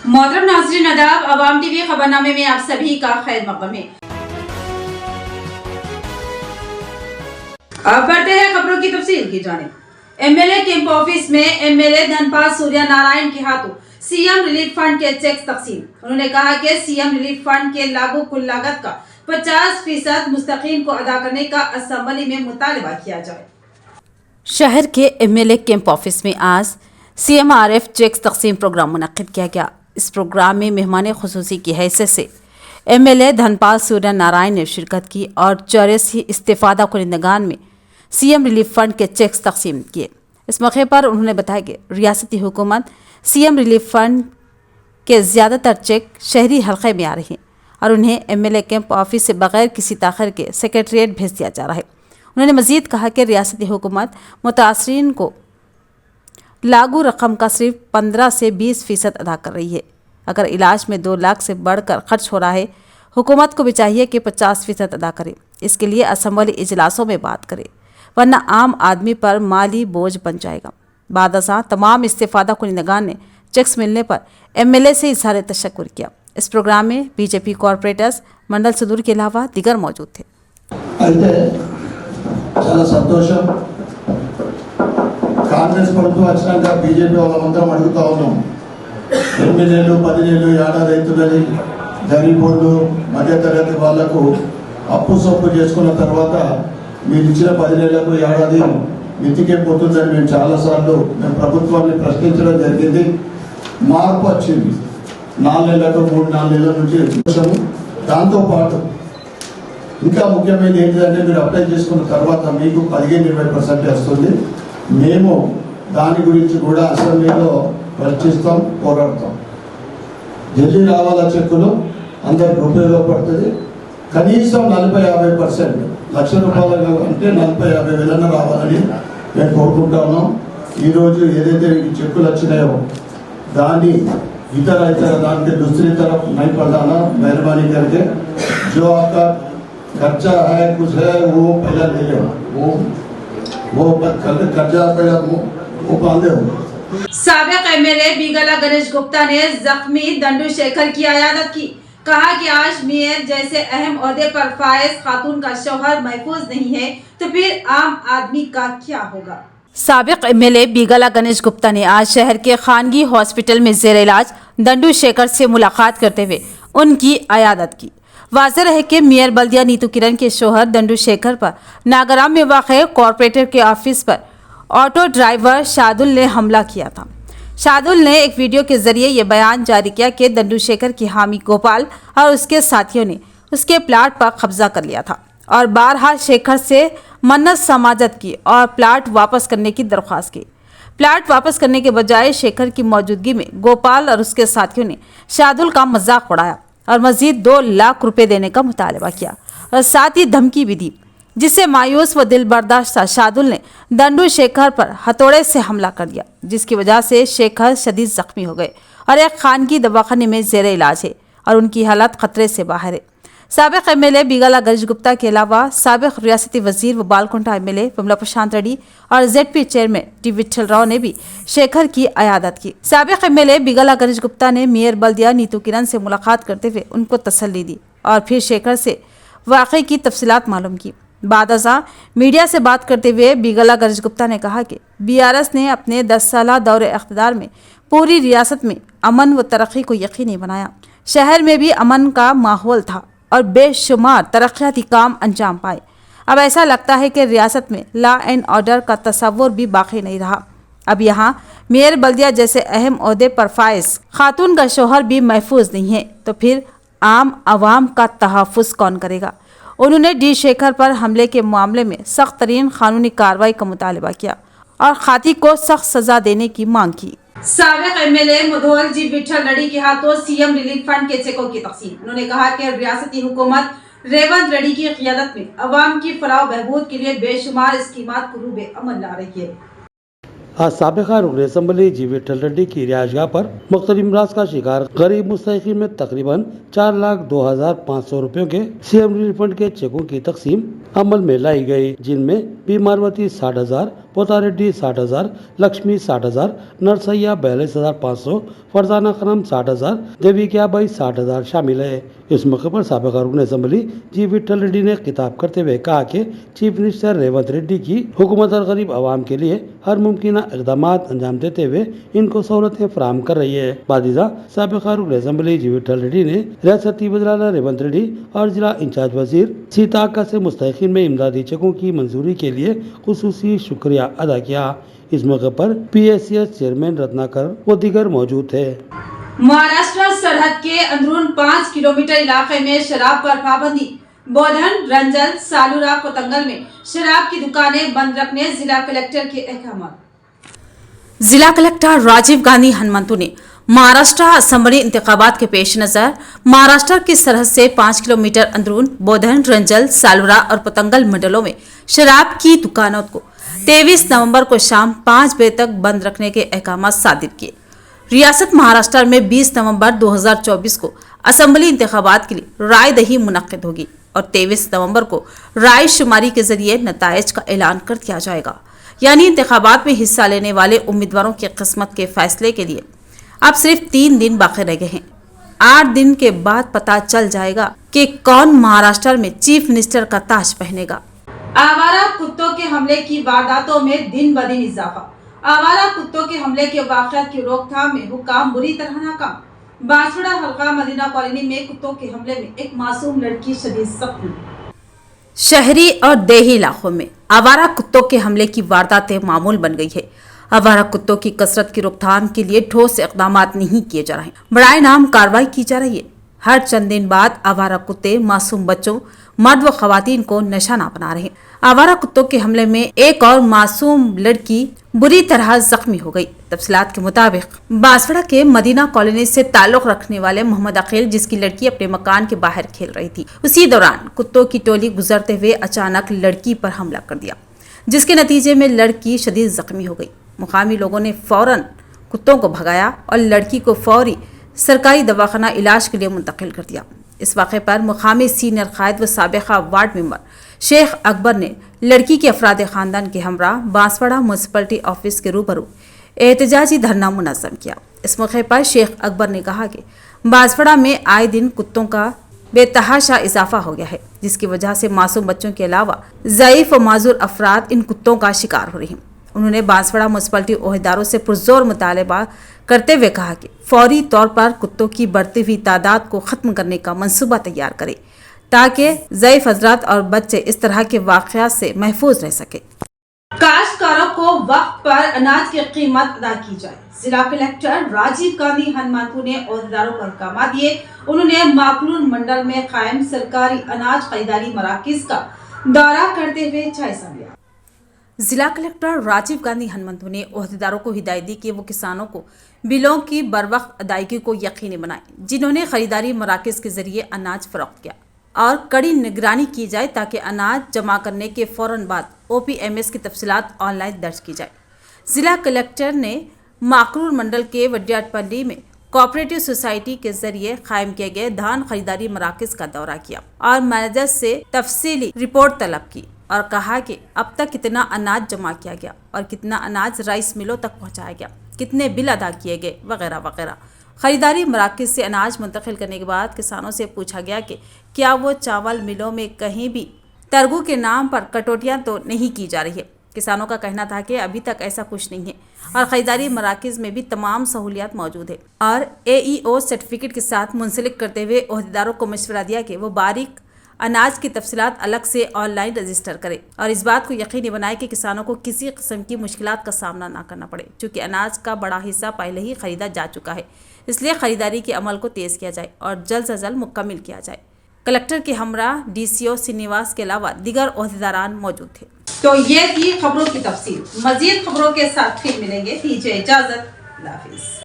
मोहतरम नाज़रीन आदाब, अवाम टीवी खबरनामे में आप सभी का खैर मक़दम है। अब बढ़ते हैं खबरों की तफसील की जानिब। एमएलए कैंप ऑफिस में एमएलए धनपाल सूर्य नारायण के हाथों सीएम रिलीफ फंड के चेक तकसीम। उन्होंने कहा कि सीएम रिलीफ फंड के लागू कुल लागत का 50% मुस्तकीन को अदा करने का असेंबली में मुतालबा किया जाए। शहर के एमएलए कैंप ऑफिस में आज सीएमआरएफ चेक तकसीम प्रोग्राम मुनक्किद किया गया। इस प्रोग्राम में मेहमान खुसूसी की हैसियत से एमएलए धनपाल सूर्य नारायण ने शिरकत की और 84 इस्तेफादा कुनिंदगान में सीएम रिलीफ फंड के चेक तकसीम किए। इस मौके पर उन्होंने बताया कि रियासती हुकूमत सीएम रिलीफ फंड के ज़्यादातर चेक शहरी हल्के में आ रहे हैं और उन्हें एमएलए कैंप ऑफिस से बगैर किसी ताख़िर के सेक्रेटरीट भेज दिया जा रहा है। उन्होंने मज़ीद कहा कि रियासती हुकूमत मुतासरीन को लागू रकम का सिर्फ 15 से 20% अदा कर रही है। अगर इलाज में 2 लाख से बढ़कर खर्च हो रहा है, हुकूमत को भी चाहिए कि 50% अदा करे। इसके लिए असेंबली इजलासों में बात करे, वरना आम आदमी पर माली बोझ बन जाएगा। बाद अज़ां तमाम इस्तेफादा कुनिंदगान ने चेक्स मिलने पर एमएलए से इज़हार तशक्कुर किया। इस प्रोग्राम में बीजेपी कॉरपोरेटर्स मंडल सदूर के अलावा दीगर मौजूद थे। చాలా సంతోషం. కాంగ్రెస్ ప్రభుత్వం వచ్చినాక బీజేపీ వాళ్ళందరం అడుగుతా ఉన్నాం, 8 నెలలు 10 నెలలు ఏడాది అవుతున్నది, గరీబోళ్ళు మధ్యతరగతి వాళ్లకు అప్పు సొప్పు చేసుకున్న తర్వాత మీరు ఇచ్చిన 10 నెలలకు ఏడాది మితికే పోతుందని మేము చాలాసార్లు ప్రభుత్వాన్ని ప్రశ్నించడం జరిగింది. మార్పు వచ్చింది. 4 నెలలకు 3-4 నెలల నుంచి చూసాము. దాంతోపాటు ఇంకా ముఖ్యమైనది ఏంటంటే మీరు అప్లై చేసుకున్న తర్వాత మీకు 15-20% వస్తుంది. మేము దాని గురించి కూడా అసెంబ్లీలో చర్చిస్తాం, పోరాడతాం. ఢిల్లీ రావాల చెక్కులు అందరికి ఉపయోగపడుతుంది. కనీసం 40-50% ₹1,00,000 అంటే 40-50 వేలన్న రావాలని మేము కోరుకుంటా ఉన్నాం. ఈరోజు ఏదైతే ఈ చెక్కులు వచ్చినాయో దాన్ని इतर दान के दूसरी तरफ नहीं पढ़ाना, मेहरबानी करके जो आपका खर्चा है कुछ है वो पहले ले लो, वो खर्चा पहले वो बांधे हो। साबिक एमएलए बीगला गणेश गुप्ता ने जख्मी दंडू शेखर की अयादत की। कहा कि आज मेयर जैसे अहम ओहदे पर फायज खातून का शौहर महफूज नहीं है तो फिर आम आदमी का क्या होगा। साबिक एमएलए बीगला गणेश गुप्ता ने आज शहर के खानगी हॉस्पिटल में ज़ेर इलाज दंडू शेखर से मुलाकात करते हुए उनकी अयादत की। वाज़ेह है कि मेयर बल्दिया नीतू किरण के शोहर दंडू शेखर पर नागराम में वाक़े कॉरपोरेटर के ऑफिस पर ऑटो ड्राइवर शादुल ने हमला किया था। शादुल ने एक वीडियो के जरिए ये बयान जारी किया कि दंडू शेखर की हामी गोपाल और उसके साथियों ने उसके प्लाट पर कब्जा कर लिया था और बारहा शेखर से मन्नत समाजत की और प्लाट वापस करने की दरख्वास्त की। प्लाट वापस करने के बजाय शेखर की मौजूदगी में गोपाल और उसके साथियों ने शादुल का मजाक उड़ाया और मजीद 2 लाख रुपए देने का मुतालबा किया और साथ ही धमकी भी दी, जिससे मायूस व दिल बर्दाश्त शादुल ने दंडू शेखर पर हथौड़े से हमला कर दिया, जिसकी वजह से शेखर शदीद जख्मी हो गए और एक खानगी दवाखाने में जेर इलाज है और उनकी हालत खतरे से बाहर है। साबिक एमएलए बीगला गणेश गुप्ता के अलावा साबिक रियासती वजीर व बालकुंठा एमएलए विमला प्रशांत रेड्डी और ZP chairman T Vitthal Rao ने भी शेखर की अयादत की। साबिक एमएलए बीगला गणेश गुप्ता ने मेयर बल्दिया नीतू किरण से मुलाकात करते हुए उनको तसल्ली दी और फिर शेखर से वाक़े की तफसीलात मालूम की। बाद अज़ां मीडिया से बात करते हुए बीगला गणेश गुप्ता ने कहा कि बीआरएस ने अपने 10 साला दौरे इख्तिदार में पूरी रियासत में अमन व तरक्की को यकीनी बनाया। शहर में भी अमन का माहौल था और बेशुमार तरक्याती काम अंजाम पाए। अब ऐसा लगता है कि रियासत में लॉ एंड ऑर्डर का तस्वुर भी बाकी नहीं रहा। अब यहाँ मेयर बल्दिया जैसे अहम ओहदे पर फायज खातून का शौहर भी महफूज नहीं है तो फिर आम आवाम का तहफ़्फ़ुज़ कौन करेगा। उन्होंने डी शेखर पर हमले के मामले में सख्त तरीन कानूनी कार्रवाई का मुतालबा किया और खाती को सख्त सज़ा देने की मांग की। साबिक एमएलए मुधोल जी विट्ठल रेड्डी के हाथों सीएम रिलीफ फंड के चेकों की तकसीम। उन्होंने कहा कि रियासती हुकूमत रेवंत रेड्डी की क़ियादत में अवाम की फलाह बहबूद के लिए बेशुमार स्कीमात को रूबे अमल ला रही है। आज साबिका रुकन असम्बली जी विट्ठल रेड्डी की रिहायशगाह पर मुख्तलिफ अमराज का शिकार गरीब मुस्तहिकीन में तकरीबन 4,02,500 रुपयों के सीएम रिलीफ फंड के चेकों की तकसीम अमल में लाई गई, जिनमें बीमारवती 60,000, पोतारेड्डी 60,000, लक्ष्मी 60,000, नरसैया 42,500, फरजाना खनम 60,000, देवी क्याबाई 60,000 शामिल है। इस मौके पर साबिक़ रुकन असम्बली जी विट्ठल रेड्डी ने खिताब करते हुए कहा कि चीफ मिनिस्टर रेवंत रेड्डी की हुकूमत और गरीब आवाम के लिए हर मुमकिन इक़दाम अंजाम देते हुए इनको सहूलतें फराहम कर रही है। बादिजा साबिक़ रुकन असम्बली जी विट्ठल रेड्डी ने रियासती वज़ीर रेवंत रेड्डी और जिला इंचार्ज वजीर सीता आका से मुस्तहिक़ीन में इमदादी चेकों की मंजूरी के लिए खुसूसी शुक्रिया अदा किया। इस मौके पर PSCS चेयरमैन रत्नाकर व दीगर मौजूद थे। महाराष्ट्र सरहद के अंदरून 5 किलोमीटर इलाके में शराब पर पाबंदी। बोधन, रंजल, सालूरा, कोतंगल में शराब की दुकानें बंद रखने जिला कलेक्टर के अहकाम। जिला कलेक्टर राजीव गांधी हनुमंतु ने महाराष्ट्र असम्बली इंतखाबात के पेश नज़र महाराष्ट्र की सरहद से 5 किलोमीटर अंदरून बोधन, रंजल, सालूरा और पोतंगल मंडलों में शराब की दुकानों को 23 नवंबर को शाम 5 बजे तक बंद रखने के अहकाम सादिर किए। रियासत महाराष्ट्र में 20 नवंबर 2024 को असम्बली इंतखाबात के लिए राय दही मुनक्किद होगी और 23 नवंबर को राय शुमारी के जरिए नताइज का ऐलान कर दिया जाएगा। यानी इंतखाबात में हिस्सा लेने वाले उम्मीदवारों की किस्मत के फैसले के लिए अब सिर्फ 3 दिन बाकी रह गए हैं। 8 दिन के बाद पता चल जाएगा कि कौन महाराष्ट्र में चीफ मिनिस्टर का ताज पहनेगा। आवारा कुत्तों के हमले की वारदातों में दिन ब दिन इजाफा। आवारा कुत्तों के हमले के वाक़यात की रोकथाम में हुकाम बुरी तरह नाकाम। बांसवाड़ा हल्का मदीना कॉलोनी में कुत्तों के हमले में एक मासूम लड़की शदीद जख्मी। शहरी और देही इलाकों में आवारा कुत्तों के हमले की वारदातें मामूल बन गई है। आवारा कुत्तों की कसरत की रोकथाम के लिए ठोस इक़दाम नहीं किए जा रहे हैं, बराए नाम कार्रवाई की जा रही है। हर चंद दिन बाद आवारा कुत्ते मासूम बच्चों, मर्द व खवातीन को निशाना बना रहे हैं। आवारा कुत्तों के हमले में एक और मासूम लड़की बुरी तरह जख्मी हो गई। तफसीलात के मुताबिक बांसवाड़ा के मदीना कॉलोनी से ताल्लुक रखने वाले मोहम्मद अकील, जिसकी लड़की अपने मकान के बाहर खेल रही थी, उसी दौरान कुत्तों की टोली गुजरते हुए अचानक लड़की पर हमला कर दिया, जिसके नतीजे में लड़की शदीद जख्मी हो गई। मुकामी लोगों ने फौरन कुत्तों को भगाया और लड़की को फौरी सरकारी दवाखाना इलाज के लिए मुंतकिल कर दिया। इस वाक़े पर मुकामी सीनियर कायद व साबिक़ा वार्ड मेंबर शेख अकबर ने लड़की के अफराद ख़ानदान के हमरा बांसवाड़ा म्यूनसिपलिटी ऑफिस के रूबरू एहतजाजी धरना मुनज़्ज़म किया। इस मौके पर शेख अकबर ने कहा कि बांसवाड़ा में आए दिन कुत्तों का बेतहाशा इजाफा हो गया है, जिसकी वजह से मासूम बच्चों के अलावा ज़ईफ़ व माजूर अफराद इन कुत्तों का शिकार हो रहे हैं। उन्होंने बांसवाड़ा म्यूनसिपलिटी ओहदेदारों से पुरजोर मुतालबा करते हुए कहा कि फौरी तौर पर कुत्तों की बढ़ती हुई तादाद को ख़त्म करने का मंसूबा तैयार करें, ताकि ज़ईफ़ हज़रात और बच्चे इस तरह के वाक़यात से महफूज रह सके। काश्तकारों को वक्त पर अनाज की कीमत अदा की जाए। जिला कलेक्टर राजीव गांधी हनुमंतु ने ओहदेदारों को अहकाम दिए। उन्होंने माकलून मंडल में कायम सरकारी अनाज खरीदारी मराकिज का दौरा करते हुए जायजा लिया। जिला कलेक्टर राजीव गांधी हनुमंतु ने ओहदेदारों को हिदायत दी कि वो किसानों को बिलों की बरवक्त अदायगी को यकीनी बनाएं, जिन्होंने खरीदारी मराकज़ के जरिए अनाज फरोख्त किया, और कड़ी निगरानी की जाए ताकि अनाज जमा करने के फौरन बाद OPMS की तफसीलात ऑनलाइन दर्ज की जाए। जिला कलेक्टर ने माकलून मंडल के वडियाटपल्ली में कोऑपरेटिव सोसाइटी के जरिए कायम किए गए धान खरीदारी मराकज़ का दौरा किया और मैनेजर से तफसीली रिपोर्ट तलब की और कहा कि अब तक कितना अनाज जमा किया गया और कितना अनाज राइस मिलों तक पहुंचाया गया, कितने बिल अदा किए गए वगैरह वगैरह। खरीदारी मराकज़ से अनाज मुंतकिल करने के बाद किसानों से पूछा गया कि क्या वो चावल मिलों में कहीं भी तरगू के नाम पर कटौतियाँ तो नहीं की जा रही है। किसानों का कहना था कि अभी तक ऐसा कुछ नहीं है और खरीदारी मराकज़ में भी तमाम सहूलियात मौजूद है, और AEO सर्टिफिकेट के साथ मुंसलिक करते हुए ओहदेदारों को मशवरा दिया कि वो बारीक अनाज की तफसीलात अलग से ऑनलाइन रजिस्टर करें और इस बात को यकीनी बनाए कि किसानों को किसी किस्म की मुश्किलात का सामना ना करना पड़े, क्योंकि अनाज का बड़ा हिस्सा पहले ही खरीदा जा चुका है। इसलिए खरीदारी के अमल को तेज़ किया जाए और जल्द से जल्द मुकम्मल किया जाए। कलेक्टर के हमरा DCO श्रीनिवास के अलावा दीगर ओहदेदारान मौजूद थे। तो ये थी खबरों की तफसील। मजीद खबरों के साथ फिर मिलेंगे। दीजिए इजाजत। अल्लाह हाफिज़।